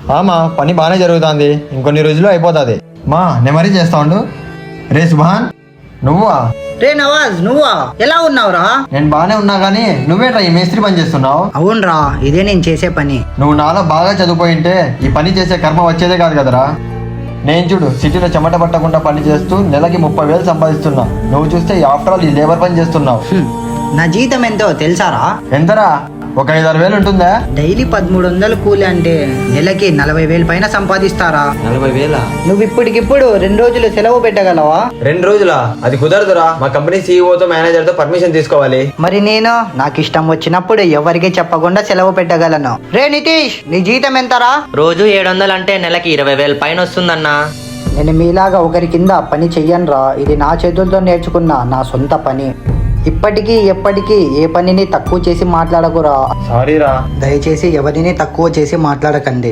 మా పని బాగానే జరుగుతుంది, ఇంకొన్ని రోజుల్లో అయిపోతుంది. మా నేను మరీ చేస్తా ఉండు. రే సుభాన్, నువ్వా? రే నవాజ్, నువ్వా? ఎలా ఉన్నావురా? నేను బాగానే ఉన్నా కానీ నువ్వేట్రా ఈ మేస్త్రి పని చేస్తున్నావు? అవునరా, ఇదే నేను చేసే పని. నువ్వు నాలో బాగా చదువుపోయింటే ఈ పని చేసే కర్మ వచ్చేదే కాదు కదరా. నేను చూడు సిటీలో చెమట పట్టకుండా పని చేస్తూ నెలకి 30,000 సంపాదిస్తున్నా. నువ్వు చూస్తే ఆఫ్టర్ ఆల్ ఈ లేబర్ పని చేస్తున్నావు. నా జీతం ఎంతో తెలుసారా? ఎంతరా? ఒక 5-6 వేలు ఉంటుందా? డైలీ 1300 కూలి అంటే నెలకి 40,000 పైన సంపాదిస్తారా? 40,000? నువ్వు ఇప్పటికిప్పుడు 2 రోజులు సెలవు పెట్టగలవా? 2 రోజులా? అది కుదరదురా. మా కంపెనీ సీఈఓతో మేనేజర్తో పర్మిషన్ తీసుకోవాలి. మరి నేను నాకు ఇష్టం వచ్చినప్పుడు ఎవరికి చెప్పకుండా సెలవు పెట్టగలను. రే నితీష్, నీ జీతం ఎంతరా? రోజు 700 అంటే నెలకి 20,000 పైన వస్తుందన్నా. నేను మీలాగా ఒకరి కింద పని చెయ్యనురా. ఇది నా చేతులతో నేర్చుకున్న నా సొంత పని. ఇప్పటికీ ఎప్పటికీ ఏ పనిని తక్కువ చేసి మాట్లాడకురా. సారీరా. దయచేసి ఎవరిని తక్కువ చేసి మాట్లాడకండి.